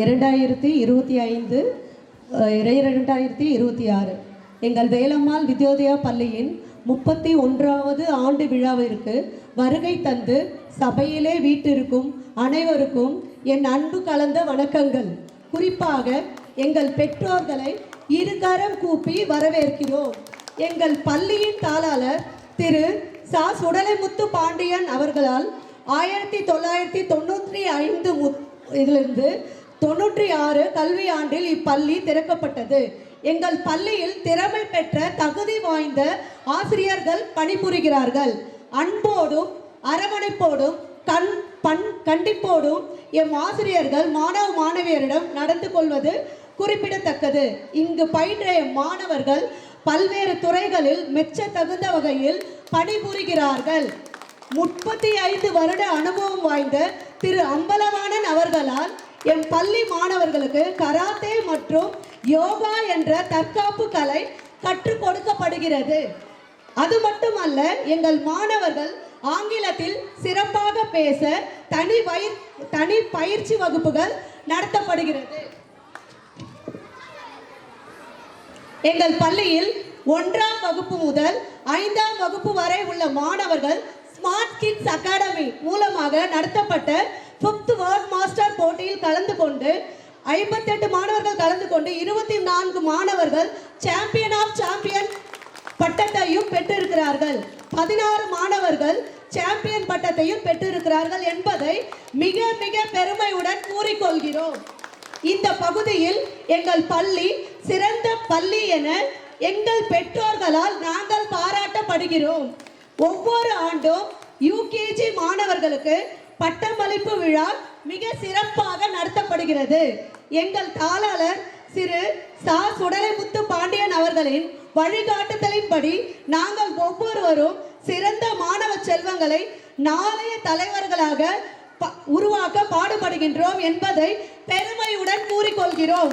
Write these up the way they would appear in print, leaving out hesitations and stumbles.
2025 2026 எங்கள் வேலம்மாள் வித்யோதயா பள்ளியின் 31வது ஆண்டு விழாவிற்கு வருகை தந்து சபையிலே வீட்டிற்கும் அனைவருக்கும் என் அன்பு கலந்த வணக்கங்கள். குறிப்பாக எங்கள் பெற்றோர்களை இருகரம் கூப்பி வரவேற்கிறோம். எங்கள் பள்ளியின் தாளாளர் திரு சா. சுடலைமுத்து பாண்டியன் அவர்களால் 1995 இதிலிருந்து 96 கல்வியாண்டில் இப்பள்ளி திறக்கப்பட்டது. எங்கள் பள்ளியில் திறமை பெற்ற தகுதி வாய்ந்த ஆசிரியர்கள் பணிபுரிகிறார்கள். அன்போடும் அரவணைப்போடும் கண்டிப்போடும் எம் ஆசிரியர்கள் மாணவ மாணவியரிடம் நடந்து கொள்வது குறிப்பிடத்தக்கது. இங்கு பயின்ற மாணவர்கள் பல்வேறு துறைகளில் மெச்ச தகுந்த வகையில் பணிபுரிகிறார்கள். 35 வருட அனுபவம் வாய்ந்த திரு அம்பலவாணன் அவர்களால் என் பள்ளி மாணவர்களுக்கு கராத்தே மற்றும் யோகா என்ற தற்காப்பு கலை கற்றுக் கொடுக்கப்படுகிறது. அது மட்டுமல்ல, எங்கள் மாணவர்கள் ஆங்கிலத்தில் சிறப்பாக பேச தனி பயிற்சி வகுப்புகள் நடத்தப்படுகிறது. எங்கள் பள்ளியில் 1ஆம் வகுப்பு முதல் 5ஆம் வகுப்பு வரை உள்ள மாணவர்கள் ஸ்மார்ட் கிட்ஸ் அகாடமி மூலமாக நடத்தப்பட்ட 5th வேர்ல்ட் மாஸ்டர் போட்டியில் கலந்து கொண்டு 58 மாணவர்கள் கலந்து கொண்டு 24 மாணவர்கள் சாம்பியன் ஆஃப் சாம்பியன் பட்டத்தையும் பெற்றிருக்கிறார்கள். 16 மாணவர்கள் சாம்பியன் பட்டத்தையும் பெற்றிருக்கிறார்கள் என்பதை மிக மிக பெருமையுடன் கூறிக்கொள்கிறோம். இந்த பகுதியில் எங்கள் பள்ளி சிறந்த பள்ளி என எங்கள் பெற்றோர்களால் நாங்கள் பாராட்டப்படுகிறோம். ஒவ்வொரு ஆண்டும் யூகேஜி மாணவர்களுக்கு பட்டமளிப்பு விழா மிக சிறப்பாக நடத்தப்படுகிறது. எங்கள் தாளாளர் திரு சா. சுடலைமுத்து பாண்டியன் அவர்களின் வழிகாட்டுதலின்படி நாங்கள் ஒவ்வொருவரும் சிறந்த மாணவ செல்வங்களை நாளைய தலைவர்களாக உருவாக்க பாடுபடுகின்றோம் என்பதை பெருமையுடன் கூறிக்கொள்கிறோம்.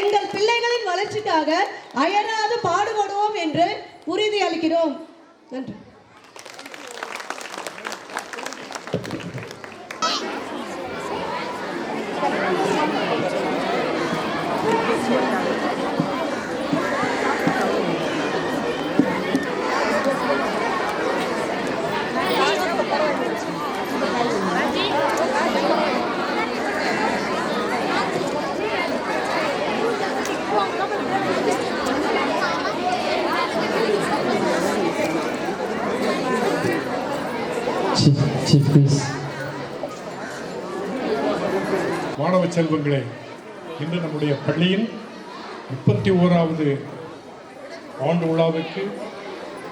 எங்கள் பிள்ளைகளின் வளர்ச்சிக்காக அயராது பாடுபடுவோம் என்று உறுதியளிக்கிறோம். நன்றி. மாணவ செல்வங்களே, இன்று நம்முடைய பள்ளியின் 31வது ஆண்டு விழாவுக்கு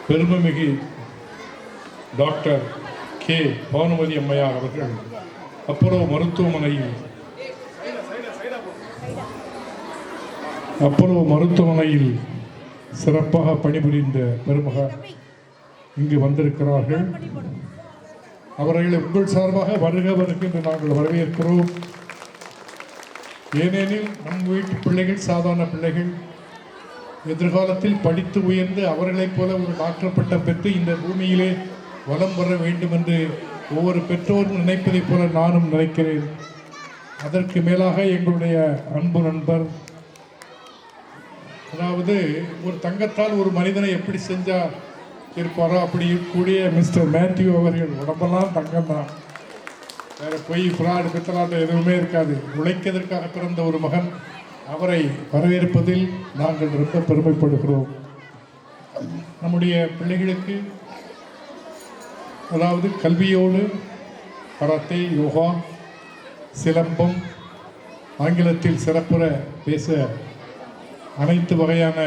பெருமைமிகு டாக்டர் கே. பானுமதி அம்மையார் அவர்கள் அப்போலோ மருத்துவமனையில் சிறப்பாக பணிபுரிந்த பெருமகர் இங்கு வந்திருக்கிறார்கள். அவர்களை உங்கள் சார்பாக வருக என்று நாங்கள் வரவேற்கிறோம். ஏனெனில் நம் வீட்டு பிள்ளைகள் சாதாரண பிள்ளைகள் எதிர்காலத்தில் படித்து உயர்ந்து அவர்களைப் போல ஒரு டாக்டர் பட்டம் பெற்று இந்த பூமியிலே வலம் வர வேண்டும் என்று ஒவ்வொரு பெற்றோரும் நினைப்பதைப் போல நானும் நினைக்கிறேன். அதற்கு மேலாக எங்களுடைய அன்பு நண்பர், அதாவது ஒரு தங்கத்தால் ஒரு மனிதனை எப்படி செஞ்சா இருப்பாரோ அப்படி கூடிய மிஸ்டர் மேத்யூ அவர்கள் உடம்பெல்லாம் தங்கம் தான், வேறு பொய் ஃப்ராடு பித்தலாட்டம் எதுவுமே இருக்காது. உழைக்கிறதற்காக பிறந்த ஒரு மகன். அவரை வரவேற்பதில் நாங்கள் ரொம்ப பெருமைப்படுகிறோம். நம்முடைய பிள்ளைகளுக்கு அதாவது கல்வியோடு கராத்தே, யோகா, சிலம்பம், ஆங்கிலத்தில் சிறப்புற பேச அனைத்து வகையான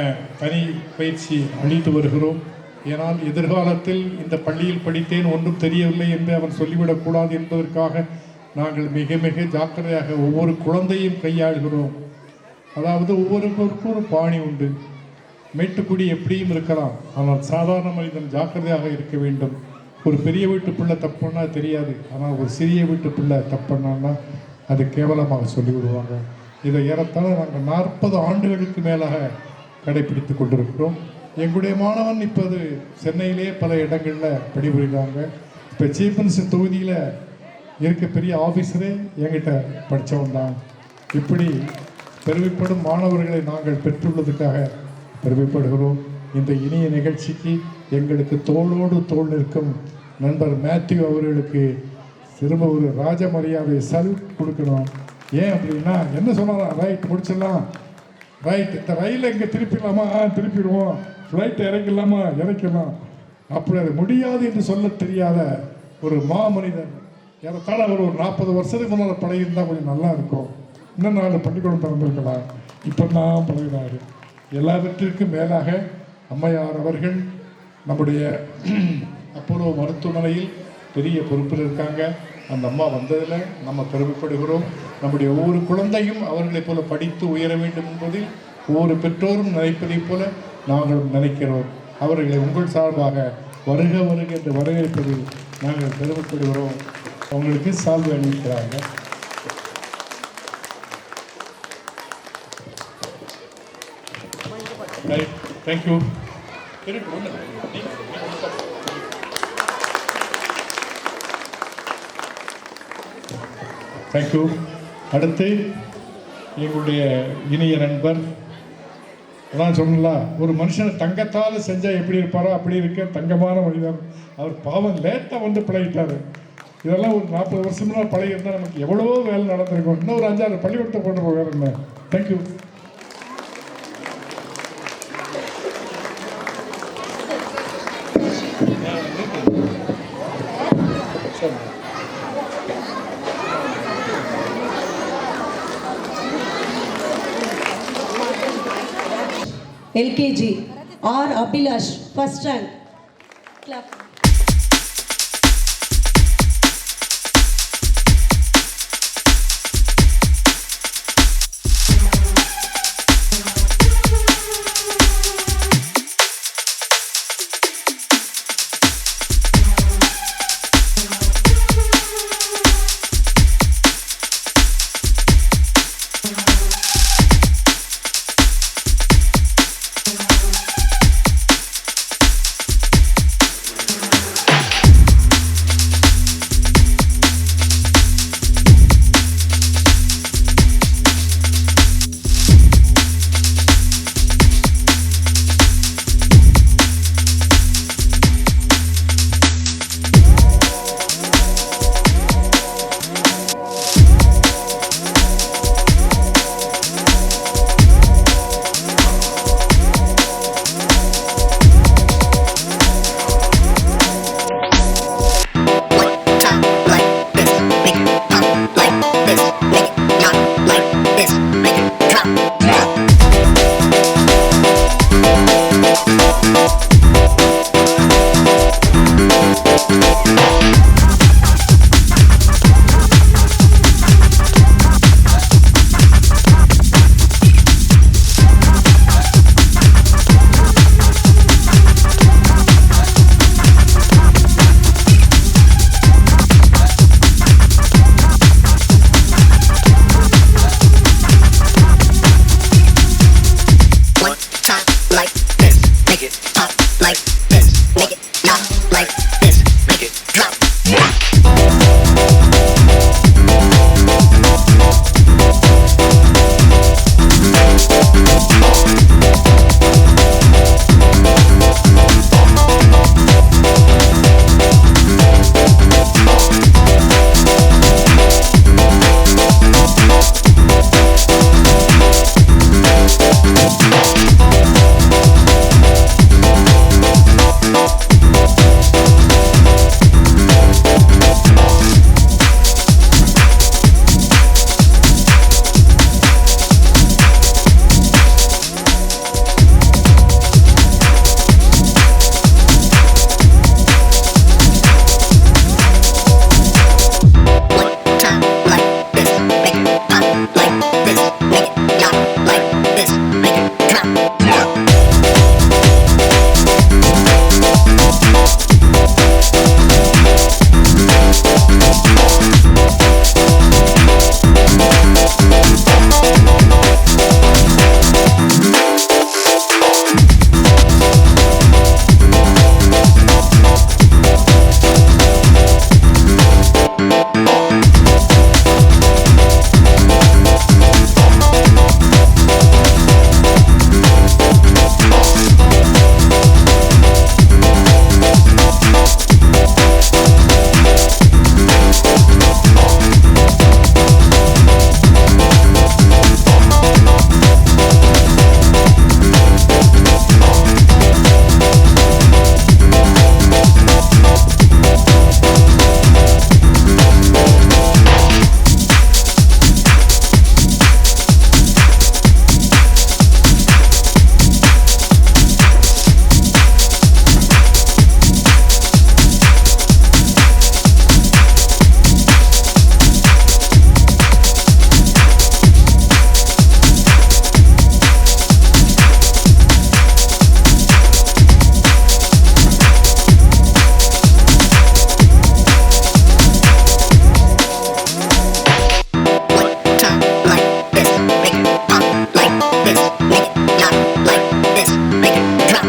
தனி பயிற்சி அளித்து வருகிறோம். ஏனால் எதிர்காலத்தில் இந்த பள்ளியில் படித்தேன் ஒன்றும் தெரியவில்லை என்று அவன் சொல்லிவிடக்கூடாது என்பதற்காக நாங்கள் மிக மிக ஜாக்கிரதையாக ஒவ்வொரு குழந்தையும் கையாளுகிறோம். அதாவது ஒவ்வொருவருக்கும் ஒரு பாணி உண்டு. மேட்டுக்குடி எப்படியும் இருக்கலாம், ஆனால் சாதாரண மனிதன் ஜாக்கிரதையாக இருக்க வேண்டும். ஒரு பெரிய வீட்டு பிள்ளை தப்புன்னா தெரியாது, ஆனால் ஒரு சிறிய வீட்டு பிள்ளை தப்புன்னா அது கேவலமாக சொல்லிவிடுவாங்க. இதை ஏறத்தாழ நாங்கள் 40 ஆண்டுகளுக்கு மேலாக கடைபிடித்து கொண்டிருக்கிறோம். எங்களுடைய மாணவன் இப்போது சென்னையிலே பல இடங்களில் பணிபுரிகிறாங்க. இப்போ சீஃப் மினிஸ்டர் தொகுதியில் இருக்க பெரிய ஆஃபீஸரே என்கிட்ட படித்தவன் தான். இப்படி பெருமைப்படும் மாணவர்களை நாங்கள் பெற்றுள்ளதுக்காக பெருமைப்படுகிறோம். இந்த இனிய நிகழ்ச்சிக்கு எங்களுக்கு தோளோடு தோள் நிற்கும் நண்பர் மேத்யூ அவர்களுக்கு திரும்ப ஒரு ராஜ மரியாதை சல்யூட் கொடுக்கணும். ஏன் அப்படின்னா என்ன சொன்னாலும் ரைட் முடிச்சிடலாம், ரைட் இந்த ரயிலை இங்கே திருப்பிடலாமா, திருப்பிடுவோம், ஃப்ளைட்டை இறக்கலாமா, இறக்கலாம், அப்படி அது முடியாது என்று சொல்ல தெரியாத ஒரு மாமனிதன். ஏறத்தாழ அவர் ஒரு 40 வருஷத்துக்கு முன்னால் பழகியிருந்தால் கொஞ்சம் நல்லா இருக்கும். இன்னும் 4 பள்ளிக்கூடம் திறந்திருக்கலாம். இப்போ தான் பழகினார். எல்லாவற்றிற்கும் மேலாக அம்மையார் அவர்கள் நம்முடைய அப்போலோ மருத்துவமனையில் பெரிய பொறுப்பில் இருக்காங்க. அந்த அம்மா வந்ததில் நம்ம பெருமைப்படுகிறோம். நம்முடைய ஒவ்வொரு குழந்தையும் அவர்களைப் போல படித்து உயர வேண்டும் என்பதில் ஒவ்வொரு பெற்றோரும் நினைப்பதைப் போல நாங்களும் நினைக்கிறோம். அவர்களை உங்கள் சார்பாக வருக வருக என்று வரவேற்பதில் நாங்கள் பெருமைப்படுகிறோம். அவங்களுக்கு சால்வை அணிவிக்கிறாங்க. Right, thank you. தேங்க்யூ. அடுத்து எங்களுடைய இனிய நண்பர், அதான் சொல்லலாம், ஒரு மனுஷனை தங்கத்தால் செஞ்சால் எப்படி இருப்பாரோ அப்படி இருக்க தங்கமான மனிதன். அவர் பாவம் லேட்டாக வந்து பழகிட்டார். இதெல்லாம் ஒரு 40 வருஷம்லாம் பழகிருந்தால் நமக்கு எவ்வளவோ வேலை நடந்திருக்கும். இன்னும் ஒரு 5-6 பள்ளிக்கூடத்தை கொண்டு போக என்ன. Thank you. LKG R. Abhilash, first rank. Clap. First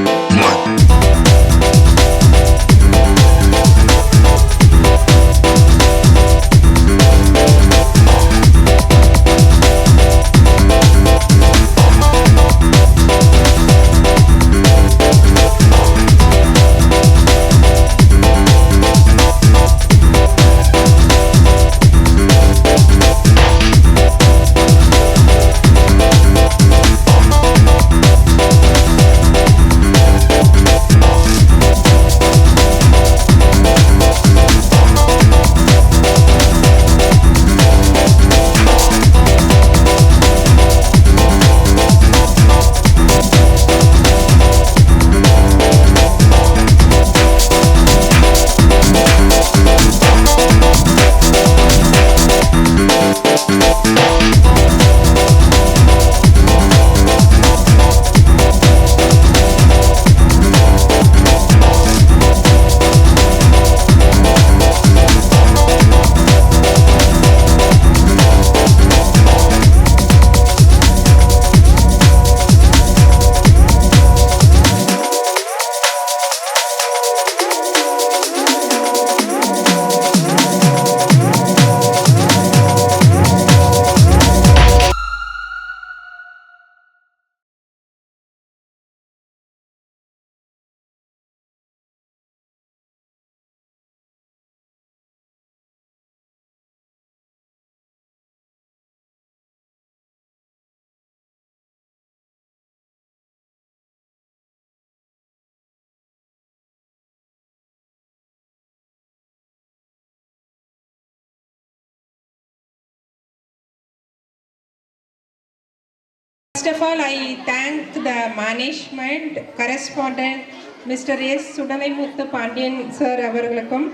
of all, I thank the management, correspondent, Mr. S. Sudalaimuthu Pandian sir அவர்களுக்கும்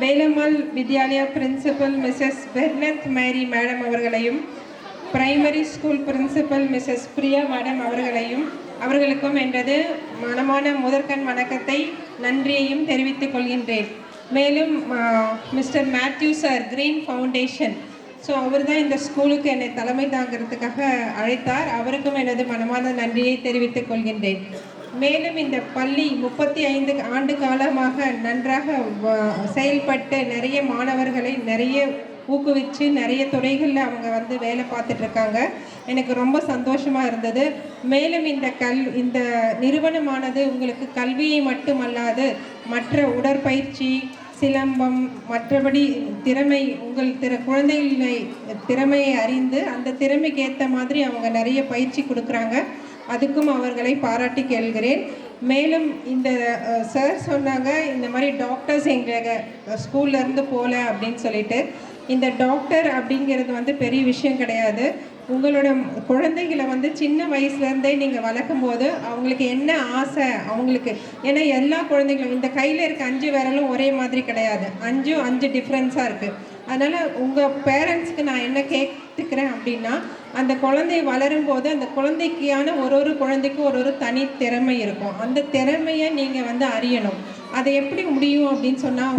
Velammal Vidyalaya principal Mrs Bernath Mary madam அவர்களையும் primary school principal Mrs Priya madam அவர்களுக்கும் எனது மனமான முதற்கண் வணக்கத்தை நன்றியையும் தெரிவித்துக் கொள்கின்றேன். மேலும் mister Matthew sir green foundation அவர் தான் இந்த ஸ்கூலுக்கு என்னை தலைமை தாங்கிறதுக்காக அழைத்தார். அவருக்கும் எனது மனமான நன்றியை தெரிவித்துக் கொள்கின்றேன். மேலும் இந்த பள்ளி 35 ஆண்டு காலமாக நன்றாக செயல்பட்டு நிறைய மாணவர்களை நிறைய ஊக்குவிச்சு நிறைய துறைகளில் அவங்க வந்து வேலை பார்த்துட்ருக்காங்க. எனக்கு ரொம்ப சந்தோஷமாக இருந்தது. மேலும் இந்த நிறுவனமானது உங்களுக்கு கல்வியை மட்டுமல்லாது மற்ற உடற்பயிற்சி, சிலம்பம், மற்றபடி திறமை, உங்கள் குழந்தைகளை திறமையை அறிந்து அந்த திறமைக்கு ஏற்ற மாதிரி அவங்க நிறைய பயிற்சி கொடுக்குறாங்க. அதுக்கும் அவர்களை பாராட்டி கேள்கிறேன். மேலும் இந்த சார் சொன்னாங்க இந்த மாதிரி டாக்டர்ஸ் எங்கள் ஸ்கூல்லேருந்து போகல அப்படின்னு சொல்லிட்டு. இந்த டாக்டர் அப்படிங்கிறது வந்து பெரிய விஷயம் கிடையாது. உங்களோட குழந்தைகளை வந்து சின்ன வயசுலேருந்தே நீங்கள் வளர்க்கும் போது அவங்களுக்கு என்ன ஆசை அவங்களுக்கு, ஏன்னா எல்லா குழந்தைகளும் இந்த கையில் இருக்க 5 விரலும் ஒரே மாதிரி கிடையாது, 5 டிஃப்ரென்ஸாக இருக்குது. அதனால் உங்கள் பேரண்ட்ஸ்க்கு நான் என்ன கேட்டுக்கிறேன் அப்படின்னா, அந்த குழந்தை வளரும் போது அந்த குழந்தைக்கான ஒரு குழந்தைக்கும் ஒரு தனி திறமை இருக்கும். அந்த திறமையை நீங்கள் வந்து அறியணும். அதை எப்படி முடியும் அப்படின்னு சொன்னால்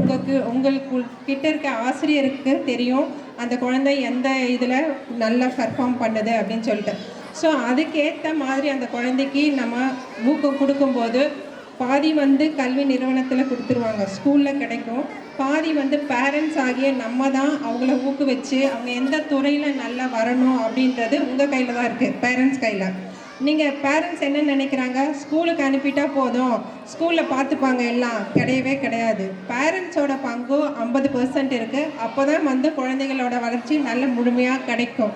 உங்களுக்கு கிட்ட இருக்க ஆசிரியருக்கு தெரியும் அந்த குழந்தை எந்த இதில் நல்லா பர்ஃபார்ம் பண்ணுது அப்படின்னு சொல்லிட்டு. ஸோ அதுக்கேற்ற மாதிரி அந்த குழந்தைக்கு நம்ம ஊக்கம் கொடுக்கும்போது பாதி வந்து கல்வி நிறுவனத்தில் கொடுத்துருவாங்க, ஸ்கூலில் கிடைக்கும். பாதி வந்து பேரண்ட்ஸ் ஆகிய நம்ம தான் அவங்கள ஊக்குவிச்சு அவங்க எந்த துறையில் நல்லா வரணும் அப்படின்றது உங்கள் கையில் தான் இருக்குது, பேரண்ட்ஸ் கையில். நீங்கள் பேரண்ட்ஸ் என்ன நினைக்கிறாங்க, ஸ்கூலுக்கு அனுப்பிட்டா போதும், ஸ்கூலில் பார்த்துப்பாங்க, எல்லாம் கிடையவே கிடையாது. பேரண்ட்ஸோட பங்கு 50% இருக்குது. அப்போ தான் வந்து குழந்தைகளோட வளர்ச்சி நல்ல முழுமையாக கிடைக்கும்.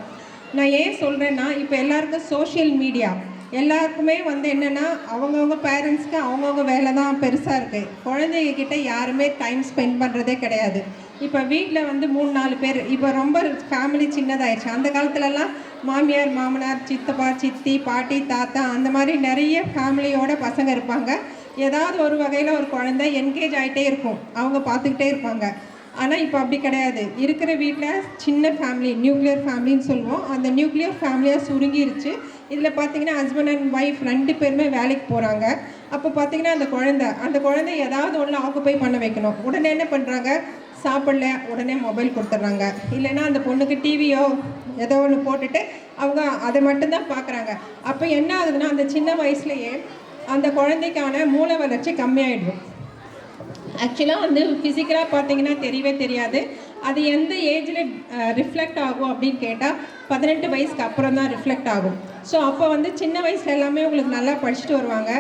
நான் ஏன் சொல்கிறேன்னா, இப்போ எல்லாருக்கும் சோஷியல் மீடியா, எல்லாருக்குமே வந்து என்னென்னா அவங்கவுங்க பேரண்ட்ஸ்க்கு அவங்கவுங்க வேலை தான் பெருசாக இருக்குது. குழந்தைகிட்ட யாருமே டைம் ஸ்பெண்ட் பண்ணுறதே கிடையாது. இப்போ வீட்டில் வந்து 3-4 பேர், இப்போ ரொம்ப ஃபேமிலி சின்னதாயிடுச்சு. அந்த காலத்துலலாம் மாமியார், மாமனார், சித்தப்பா, சித்தி, பாட்டி, தாத்தா, அந்த மாதிரி நிறைய ஃபேமிலியோட பசங்க இருப்பாங்க. ஏதாவது ஒரு வகையில் ஒரு குழந்தை என்கேஜ் ஆகிட்டே இருக்கும், அவங்க பார்த்துக்கிட்டே இருப்பாங்க. ஆனால் இப்போ அப்படி கிடையாது. இருக்கிற வீட்டில் சின்ன ஃபேமிலி, நியூக்ளியர் ஃபேமிலின்னு சொல்லுவோம். அந்த நியூக்ளியர் ஃபேமிலியாக சுருங்கிருச்சு. இதில் பார்த்தீங்கன்னா ஹஸ்பண்ட் அண்ட் ஒய்ஃப் 2 பேருமே வேலைக்கு போகிறாங்க. அப்போ பார்த்தீங்கன்னா அந்த குழந்தை ஏதாவது ஒன்று ஆக்குப்பை பண்ண வைக்கணும். உடனே என்ன பண்ணுறாங்க, சாப்பிடல உடனே மொபைல் கொடுத்துட்றாங்க. இல்லைன்னா அந்த பொண்ணுக்கு டிவியோ ஏதோ ஒன்று போட்டுட்டு அவங்க அதை மட்டும்தான் பார்க்குறாங்க. அப்போ என்ன ஆகுதுன்னா, அந்த சின்ன வயசுலேயே அந்த குழந்தைக்கான மூளை வளர்ச்சி கம்மியாயிடும். ஆக்சுவலாக வந்து ஃபிசிக்கலாக பார்த்தீங்கன்னா தெரியவே தெரியாது. அது எந்த ஏஜில் ரிஃப்ளெக்ட் ஆகும் அப்படின்னு கேட்டால் 18 வயசுக்கு அப்புறம் தான் ரிஃப்ளெக்ட் ஆகும். ஸோ அப்போ வந்து சின்ன வயசில் எல்லாமே உங்களுக்கு நல்லா படிச்சுட்டு வருவாங்க.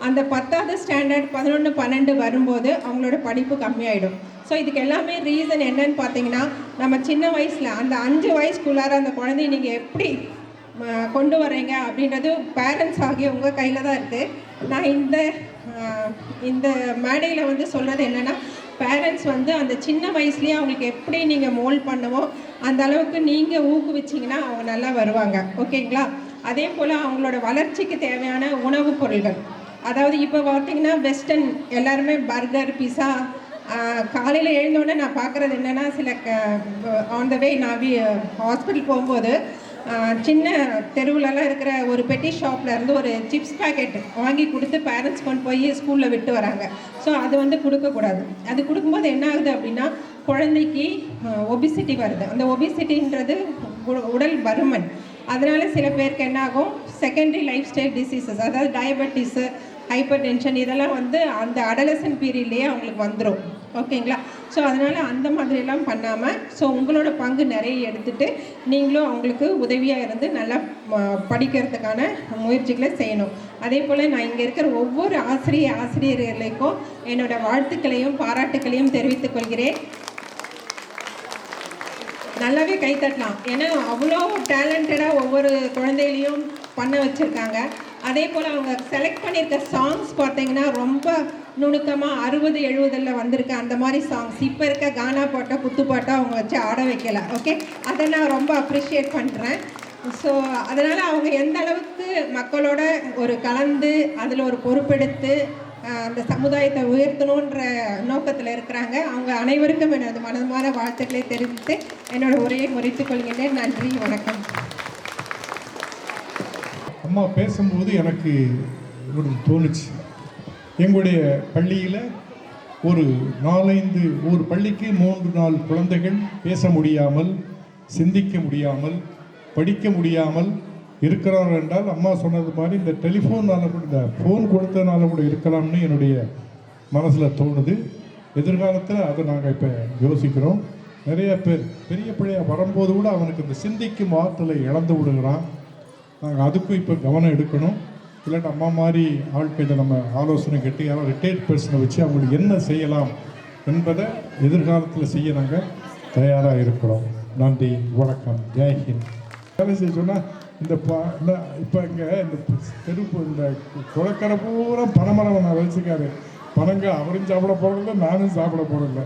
அந்த 10வது ஸ்டாண்டர்ட் 11, 12 வரும்போது அவங்களோட படிப்பு கம்மியாயிடும். ஸோ இதுக்கு எல்லாமே ரீசன் என்னன்னு பார்த்தீங்கன்னா, நம்ம சின்ன வயசில் அந்த 5 வயசுக்குள்ளார அந்த குழந்தைய நீங்கள் எப்படி கொண்டு வரீங்க அப்படின்றது பேரண்ட்ஸ் ஆகிய உங்கள் கையில் தான் இருக்குது. நான் இந்த மேடையில் வந்து சொல்கிறது என்னென்னா, பேரண்ட்ஸ் வந்து அந்த சின்ன வயசுலேயே அவங்களுக்கு எப்படி நீங்கள் மோல்ட் பண்ணவோ அந்த அளவுக்கு நீங்கள் ஊக்குவிச்சிங்கன்னா அவங்க நல்லா வருவாங்க. ஓகேங்களா? அதே போல் அவங்களோட வளர்ச்சிக்கு தேவையான உணவுப் பொருள்கள், அதாவது இப்போ பார்த்தீங்கன்னா வெஸ்டர்ன் எல்லாருமே பர்கர், பிஸா. காலையில் எழுந்தோடனே நான் பார்க்குறது என்னென்னா, சில ஆன் த வே நான் ஹாஸ்பிட்டல் போகும்போது சின்ன தெருவிலலாம் இருக்கிற ஒரு பெட்டி ஷாப்பில் இருந்து ஒரு சிப்ஸ் பேக்கெட் வாங்கி கொடுத்து பேரண்ட்ஸ் கொண்டு போய் ஸ்கூலில் விட்டு வராங்க. ஸோ அது வந்து கொடுக்கக்கூடாது. அது கொடுக்கும்போது என்ன ஆகுது அப்படின்னா, குழந்தைக்கு ஒபிசிட்டி வருது. அந்த ஒபிசிட்டின்றது உடல் பருமன். அதனால் சில பேருக்கு என்ன ஆகும், செகண்டரி லைஃப் ஸ்டைல் டிசீசஸ், அதாவது டயபெட்டிஸு, ஹைப்பர் டென்ஷன், இதெல்லாம் வந்து அந்த அடலசன்ட் பீரியட்லேயே அவங்களுக்கு வந்துடும். ஓகேங்களா? ஸோ அதனால் அந்த மாதிரிலாம் பண்ணாமல், ஸோ உங்களோட பங்கு நிறைய எடுத்துகிட்டு நீங்களும் அவங்களுக்கு உதவியாக இருந்து நல்லா படிக்கிறதுக்கான முயற்சிகளை செய்யணும். அதே போல் நான் இங்கே இருக்கிற ஒவ்வொரு ஆசிரியர்களுக்கும் என்னோடய வாழ்த்துக்களையும் பாராட்டுக்களையும் தெரிவித்துக் கொள்கிறேன். நல்லாவே கைத்தட்டலாம். ஏன்னா அவ்வளோ டேலண்டடாக ஒவ்வொரு குழந்தைகளையும் பண்ண வச்சுருக்காங்க. அதே போல் அவங்க செலக்ட் பண்ணியிருக்க சாங்ஸ் பார்த்தீங்கன்னா ரொம்ப நுணுக்கமாக 60, 70 வந்திருக்கு அந்த மாதிரி சாங்ஸ். இப்போ இருக்க கானா பாட்டை, குத்துப்பாட்டை அவங்க வச்சு ஆட வைக்கல. ஓகே, அதை நான் ரொம்ப அப்ரிஷியேட் பண்ணுறேன். ஸோ அதனால் அவங்க எந்த அளவுக்கு மக்களோட ஒரு கலந்து அதில் ஒரு பொறுப்பெடுத்து அந்த சமுதாயத்தை உயர்த்தணுன்ற நோக்கத்தில் இருக்கிறாங்க. அவங்க அனைவருக்கும் எனது மனமான வாழ்த்துக்களை தெரிவித்து என்னோட உரையை முறித்துக் கொள்கின்றேன். நன்றி, வணக்கம். அம்மா பேசும்போது எனக்கு ஒரு தோணுச்சு, எங்களுடைய பள்ளியில் ஒரு 4-5 ஒரு பள்ளிக்கு 3-4 குழந்தைகள் பேச முடியாமல், சிந்திக்க முடியாமல், படிக்க முடியாமல் இருக்கிறார்கள் என்றால், அம்மா சொன்னது மாதிரி இந்த டெலிஃபோனால் கூட, இந்த ஃபோன் கொடுத்ததுனால கூட இருக்கலாம்னு என்னுடைய மனசில் தோணுது. எதிர்காலத்தில் அதை நாங்கள் இப்போ யோசிக்கிறோம். நிறைய பேர் பெரிய பிள்ளையாக வரும்போது கூட அவனுக்கு இந்த சிந்திக்கும் ஆற்றலை இழந்து விடுகிறான். நாங்கள் அதுக்கும் இப்போ கவனம் எடுக்கணும். இல்லாட்டி அம்மா மாதிரி ஆட்கிட்ட நம்ம ஆலோசனை கேட்டு யாரும் ரிட்டையர்ட் பர்சனை வச்சு அவங்களுக்கு என்ன செய்யலாம் என்பதை எதிர்காலத்தில் செய்ய நாங்கள் தயாராக இருக்கிறோம். நன்றி, வணக்கம், ஜெய்ஹிந்த். வேலை செய்ய சொன்னால் இப்போ இங்கே இந்த தெருப்பு இந்த குளக்கரை பூரா பனைமரம் நான் வச்சுக்காரு. பனங்க அவரும் சாப்பிட போகிறதில்ல, நானும் சாப்பிட போகிறதில்ல.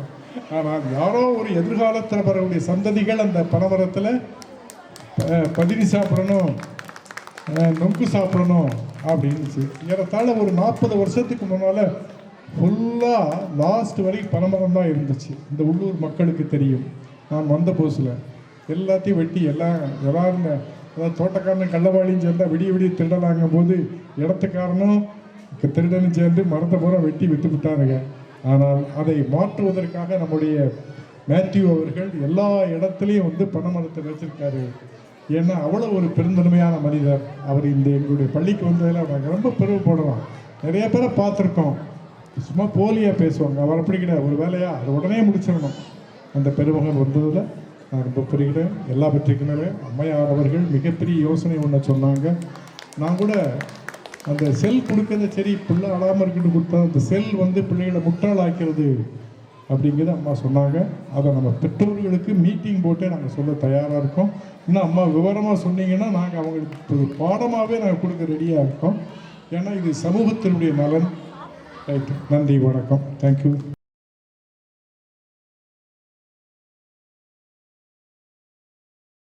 ஆனால் யாரோ ஒரு எதிர்காலத்தில் வரக்கூடிய சந்ததிகள் அந்த பனைமரத்தில் பதினி சாப்பிடணும், நொங்கு சாப்பிடணும் அப்படின்னு ஏறத்தாழ ஒரு 40 வருஷத்துக்கு முன்னால் ஃபுல்லாக லாஸ்ட் வரைக்கும் பனைமரம் தான் இருந்துச்சு. இந்த உள்ளூர் மக்களுக்கு தெரியும். நான் வந்த புதுசில் எல்லாத்தையும் வெட்டி எல்லாரும் அதாவது தோட்டக்காரனும் கள்ளவாளியும் சேர்ந்தால் விடிய திருடலாங்கும் போது இடத்துக்காரனும் திருடனும் சேர்ந்து மரத்தை பூரா வெட்டி விட்டுவிட்டானுங்க. ஆனால் அதை மாற்றுவதற்காக நம்முடைய மேத்யூ அவர்கள் எல்லா இடத்துலையும் வந்து பனைமரத்தை வச்சிருக்காரு. ஏன்னா அவ்வளோ ஒரு பெருந்தன்மையான மனிதர் அவர். இந்த எங்களுடைய பள்ளிக்கு வந்ததில் நாங்கள் ரொம்ப பெருமைப்படலாம். நிறைய பேரை பார்த்துருக்கோம், சும்மா போலியாக பேசுவாங்க. அவர் அப்படி கிடையாது, ஒரு வேலையாக அதை உடனே முடிச்சிடணும். அந்த பெருமகன் வந்ததில் நான் ரொம்ப பெருகிறேன். எல்லா பற்றிக்கு மேலே அம்மையார் அவர்கள் மிகப்பெரிய யோசனை ஒன்று சொன்னாங்க. நான் கூட அந்த செல் கொடுக்கறத சரி பிள்ளை அழாமல் இருக்கட்டும் கொடுத்தா, அந்த செல் வந்து பிள்ளைகளை முட்டாளாக்கிறது அப்படிங்கிறத அம்மா சொன்னாங்க. அதை நம்ம பெற்றோர்களுக்கு மீட்டிங் போட்டே நாங்கள் சொல்ல தயாராக இருக்கோம். இன்னும் அம்மா விவரமாக சொன்னீங்கன்னா நாங்கள் அவங்களுக்கு ஒரு பாடமாகவே நாங்கள் கொடுக்க ரெடியாக இருக்கோம். ஏன்னா இது சமூகத்தினுடைய நலன். ரைட்டு, நன்றி, வணக்கம், தேங்க்யூ.